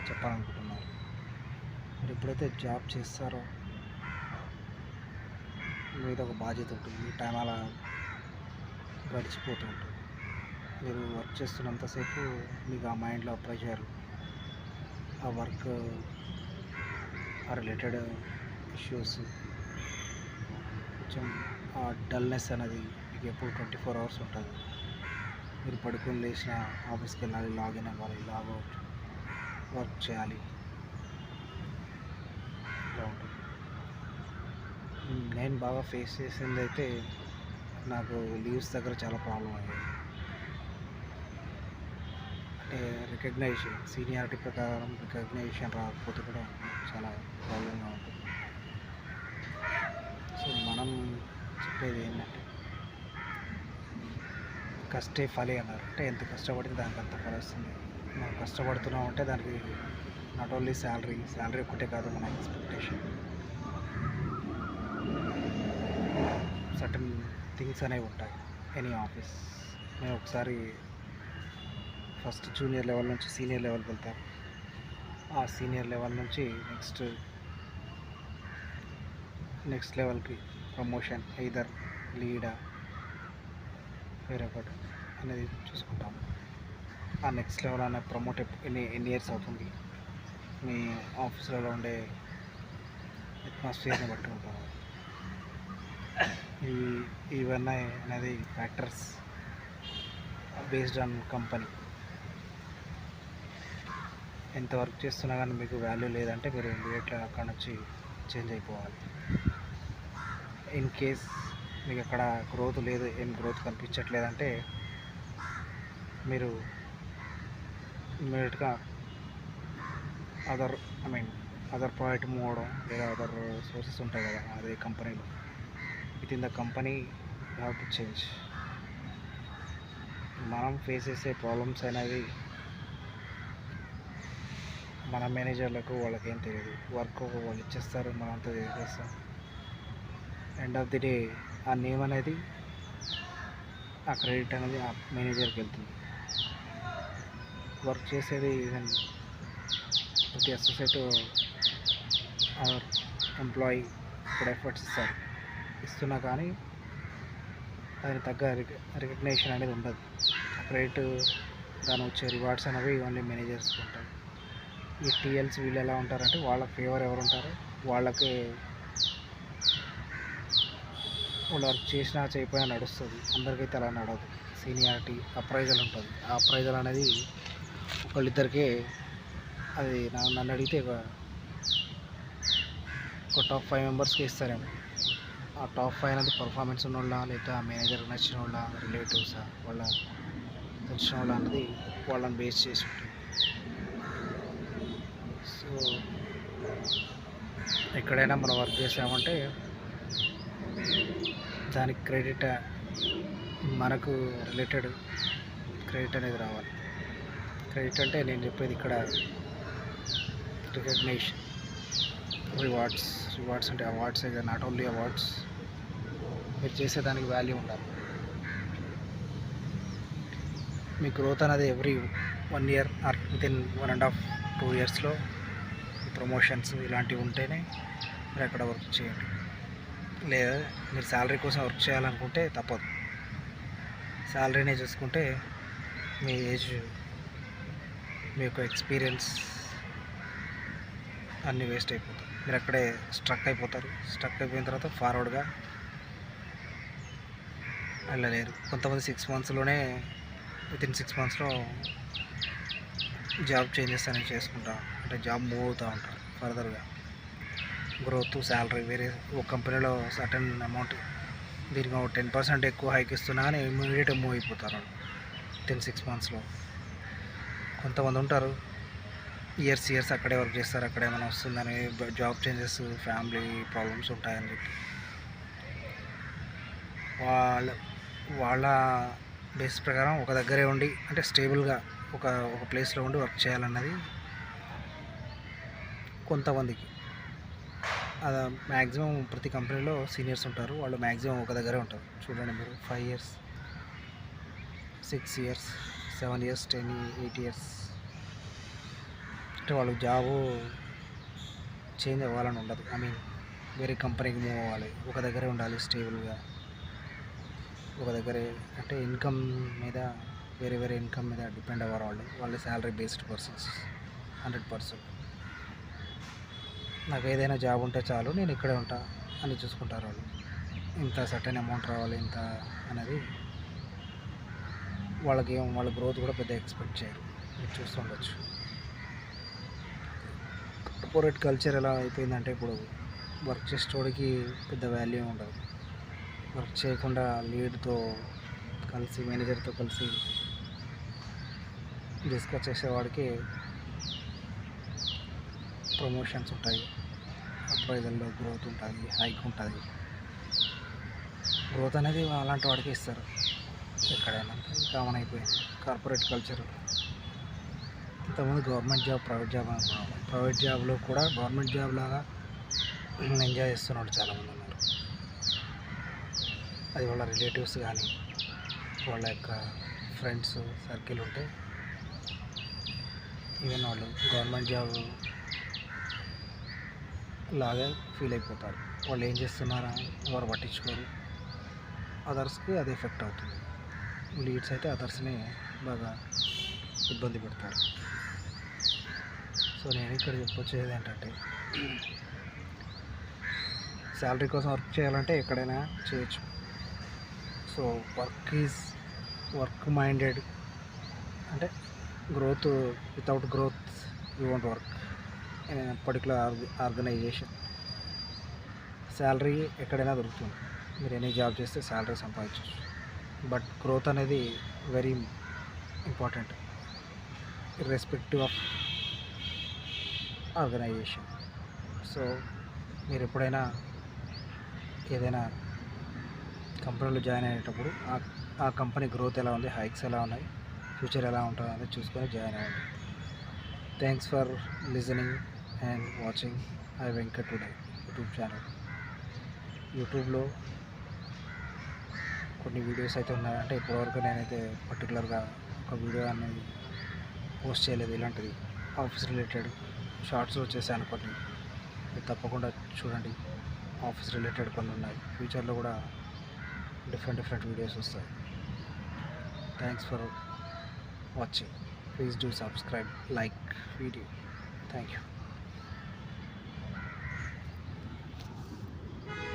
చెప్పాలనుకుంటున్నారు. మీరు ఎప్పుడైతే జాబ్ చేస్తారో మీద ఒక బాధ్యత ఉంటుంది. మీ టైం అలా గడిచిపోతూ ఉంటుంది. మీరు వర్క్ చేస్తున్నంతసేపు మీకు ఆ మైండ్లో ప్రెషర్, ఆ వర్క్ ఆ రిలేటెడ్ ఇష్యూస్, కొంచెం ఆ డల్నెస్ అనేది మీకు ఎప్పుడు 24 అవర్స్ ఉంటుంది. మీరు పడుకొని లేచిన ఆఫీస్కి వెళ్ళాలి, లాగిన్ అవ్వాలి, లాగౌట్, వర్క్ చేయాలి, ఇలా ఉంటుంది. నేను బాగా ఫేస్ చేసింది అయితే నాకు లీవ్స్ దగ్గర చాలా ప్రాబ్లం అయ్యేది. అంటే సీనియారిటీ ప్రకారం రికగ్నైజేషన్ రాకపోతే కూడా చాలా ప్రాబ్లంగా ఉంటుంది. సో మనం చెప్పేది ఏంటంటే కష్టే ఫలి అన్నారు. అంటే ఎంత కష్టపడితే దానికి అంత ఫలి వస్తుంది. మనం కష్టపడుతున్నాం అంటే దానికి నాట్ ఓన్లీ శాలరీ ఒకటే కాదు, మన ఎక్స్పెక్టేషన్, సర్టన్ థింగ్స్ అనేవి ఉంటాయి ఎనీ ఆఫీస్. నేను ఒకసారి ఫస్ట్ జూనియర్ లెవెల్ నుంచి సీనియర్ లెవెల్కి వెళ్తాను. ఆ సీనియర్ లెవెల్ నుంచి నెక్స్ట్ లెవెల్కి ప్రమోషన్, ఎయిదర్ లీడా వేరే ఒకటి అనేది చూసుకుంటాము. ఆ నెక్స్ట్ లెవెల్ అనే ప్రమోట్ ఎన్ని ఇయర్స్ అవుతుంది, మీ ఆఫీసులలో ఉండే అట్మాస్ఫియర్ని బట్టి ఉంటాము. ఇవన్నీ అనేది ఫ్యాక్టర్స్ బేస్డ్ ఆన్ కంపెనీ. ఎంత వర్క్ చేస్తున్నా కానీ మీకు వాల్యూ లేదంటే మీరు ఇమీడియట్గా అక్కడ నుంచి చేంజ్ అయిపోవాలి. ఇన్ కేస్ మీకు అక్కడ గ్రోత్ లేదు, ఏం గ్రోత్ కనిపించట్లేదంటే మీరు ఇమీడియట్గా అదర్ ప్రాజెక్ట్ మూవ్ అవడం, లేదా అదర్ సోర్సెస్ ఉంటాయి కదా అదే కంపెనీలో, with in the company you have to change. మనం ఫేస్ చేసే ప్రాబ్లమ్స్ అనేవి మన మేనేజర్లకు వాళ్ళకేం తెలియదు. వర్క్ వాళ్ళు ఇచ్చేస్తారు, మనంతా చేసేస్తాం. ఎండ్ ఆఫ్ ది డే ఆ నేమ్ అనేది, ఆ క్రెడిట్ అనేది ఆ మేనేజర్కి వెళ్తుంది. వర్క్ చేసేది ఈవెన్ ప్రతి అసోసియేట్ ఆర్ ఎంప్లాయీ ఇప్పుడు ఎఫర్ట్స్ ఇస్తున్నా కానీ దానికి తగ్గ రికగ్నేషన్ అనేది ఉండదు. క్రెడిట్, దాని వచ్చే రివార్డ్స్ అనేవి ఓన్లీ మేనేజర్స్కి ఉంటాయి. ఈ టీఎల్స్ వీళ్ళు ఎలా ఉంటారంటే వాళ్ళ ఫేవర్ ఎవరు ఉంటారో వాళ్ళకి వాళ్ళు వర్క్ చేసినా చేయకపోయినా నడుస్తుంది. అందరికైతే అలా నడవదు. సీనియారిటీ అప్రైజల్ ఉంటుంది. ఆ అప్రైజల్ అనేది ఒకళ్ళిద్దరికే, అది నన్ను అడిగితే ఒక టాప్ 5 మెంబర్స్కి ఇస్తారేమో. ఆ టాప్ 5 అనేది పర్ఫార్మెన్స్ ఉన్నోళ్ళ, లేదా ఆ మేనేజర్కి నచ్చిన వాళ్ళ, రిలేటివ్సా, వాళ్ళ తెలిసిన వాళ్ళ అన్నది వాళ్ళని బేస్ చేసి ఉంటుంది. సో ఎక్కడైనా మనం వర్క్ చేసామంటే దానికి క్రెడిట్, మనకు రిలేటెడ్ క్రెడిట్ అనేది రావాలి. క్రెడిట్ అంటే నేను చెప్పేది ఇక్కడ రికగ్నేషన్, రివార్డ్స్ అంటే అవార్డ్స్ అయితే నాట్ ఓన్లీ అవార్డ్స్, మీరు చేసేదానికి వాల్యూ ఉండాలి. మీ గ్రోత్ అనేది ఎవ్రీ 1 ఇయర్ ఆర్ వితిన్ 1.5 2 ఇయర్స్లో ప్రమోషన్స్ ఇలాంటివి ఉంటేనే మీరు అక్కడ వర్క్ చేయండి. లేదా మీరు శాలరీ కోసం వర్క్ చేయాలనుకుంటే తప్పదు. శాలరీనే చూసుకుంటే మీ ఏజ్, మీ యొక్క ఎక్స్పీరియన్స్ అన్నీ వేస్ట్ అయిపోతాయి. మీరు అక్కడే స్ట్రక్ అయిపోయిన తర్వాత ఫార్వర్డ్గా వెళ్ళలేరు. కొంతమంది 6 మంత్స్లోనే, వితిన్ 6 మంత్స్లో జాబ్ చేంజెస్ అనేవి చేసుకుంటాం. అంటే జాబ్ మూవ్ అవుతూ ఉంటారు ఫర్దర్గా. గ్రోత్, శాలరీ వేరే ఒక కంపెనీలో సర్టన్ అమౌంట్, దీనికి 10% ఎక్కువ హైక్ ఇస్తున్నా కానీ ఇమీడియట్గా మూవ్ అయిపోతారు వితిన్ 6 మంత్స్లో. కొంతమంది ఉంటారు ఇయర్స్ అక్కడే వర్క్ చేస్తారు, అక్కడే ఏమైనా వస్తుందని, జాబ్ చేంజెస్, ఫ్యామిలీ ప్రాబ్లమ్స్ ఉంటాయని చెప్పి వాళ్ళ బేస్ ప్రకారం ఒక దగ్గరే ఉండి, అంటే స్టేబుల్గా ఒక ప్లేస్లో ఉండి వర్క్ చేయాలన్నది కొంతమందికి. అది మ్యాక్సిమం ప్రతి కంపెనీలో సీనియర్స్ ఉంటారు, వాళ్ళు మ్యాక్సిమం ఒక దగ్గరే ఉంటారు. చూడండి మీరు 5 ఇయర్స్, 6 ఇయర్స్, 7 ఇయర్స్, 10 8 ఇయర్స్ అంటే వాళ్ళకి జాబు చేంజ్ అవ్వాలని ఉండదు. ఐ మీన్ వేరే కంపెనీకి మూవ్ అవ్వాలి, ఒక దగ్గరే ఉండాలి స్టేబుల్గా, ఒక దగ్గరే. అంటే ఇన్కమ్ మీద, వేరే వేరే ఇన్కమ్ మీద డిపెండ్ అవ్వరు వాళ్ళు శాలరీ బేస్డ్ పర్సన్స్ 100%. నాకు ఏదైనా జాబ్ ఉంటే చాలు, నేను ఇక్కడే ఉంటా అని చూసుకుంటారు వాళ్ళు. ఇంత సర్టెన్ అమౌంట్ రావాలి ఇంత అనేది వాళ్ళకి వాళ్ళ గ్రోత్ కూడా పెద్ద ఎక్స్పెక్ట్ చేయరు. మీరు చూస్తుండొచ్చు కార్పొరేట్ కల్చర్ ఎలా అయిపోయిందంటే, ఇప్పుడు వర్క్ చేసేటోడికి పెద్ద వాల్యూ ఉండదు. వర్క్ చేయకుండా లీడ్తో కలిసి, మేనేజర్తో కలిసి డిస్కస్ చేసేవాడికి ప్రమోషన్స్ ఉంటాయి, అప్రైజల్లో గ్రోత్ ఉంటుంది, హైక్ ఉంటుంది. గ్రోత్ అనేది అలాంటి వాడికి ఇస్తారు ఎక్కడైనా. కామన్ అయిపోయింది కార్పొరేట్ కల్చర్. ఇంతకుముందు గవర్నమెంట్ జాబ్, ప్రైవేట్ జాబ్ అనుకున్నాను. ప్రైవేట్ జాబ్లో కూడా గవర్నమెంట్ జాబ్ లాగా ఎంజాయ్ చేస్తున్నాడు చాలామంది ఉన్నారు. అది వాళ్ళ రిలేటివ్స్ కానీ, వాళ్ళ యొక్క ఫ్రెండ్స్ సర్కిల్ ఉంటే ఈవెన్ వాళ్ళు గవర్నమెంట్ జాబ్ లాగా ఫీల్ అయిపోతారు. వాళ్ళు ఏం చేస్తున్నారా ఎవరు పట్టించుకోరు, అదర్స్కి అది ఎఫెక్ట్ అవుతుంది. లీడ్స్ అయితే అదర్స్ని బాగా ఇబ్బంది పెడతారు. సో నేను ఇక్కడ చెప్పొచ్చేది ఏంటంటే, శాలరీ కోసం వర్క్ చేయాలంటే ఎక్కడైనా చేయొచ్చు. సో వర్క్ మైండెడ్ అంటే growth, without growth you want work in particular organization. Salary ఎక్కడైనా దొరుకుతుంది, మీరు ఎనీ జాబ్ చేస్తే శాలరీ సంపాదించవచ్చు. బట్ గ్రోత్ అనేది very important irrespective of organization. So మీరు ఎప్పుడైనా ఏదైనా కంపెనీలో జాయిన్ అయ్యేటప్పుడు ఆ కంపెనీ గ్రోత్ ఎలా ఉంది, హైక్స్ ఎలా ఉన్నాయి, ఫ్యూచర్ ఎలా ఉంటుంది అనేది చూసుకొని జాయిన్ అవ్వండి. Thanks for listening and watching I Venkat today YouTube channel. యూట్యూబ్లో కొన్ని వీడియోస్ అయితే ఉన్నాయి. అంటే ఇప్పటివరకు నేనైతే పర్టికులర్గా ఒక వీడియో అనేది పోస్ట్ చేయలేదు. ఇలాంటిది ఆఫీస్ రిలేటెడ్ షార్ట్స్ చేశాను కొన్ని, మీరు తప్పకుండా చూడండి. ఆఫీస్ రిలేటెడ్ కొన్ని ఉన్నాయి, ఫ్యూచర్లో కూడా డిఫరెంట్ వీడియోస్ వస్తాయి. Thanks for watching. Please do subscribe, like video. Thank you.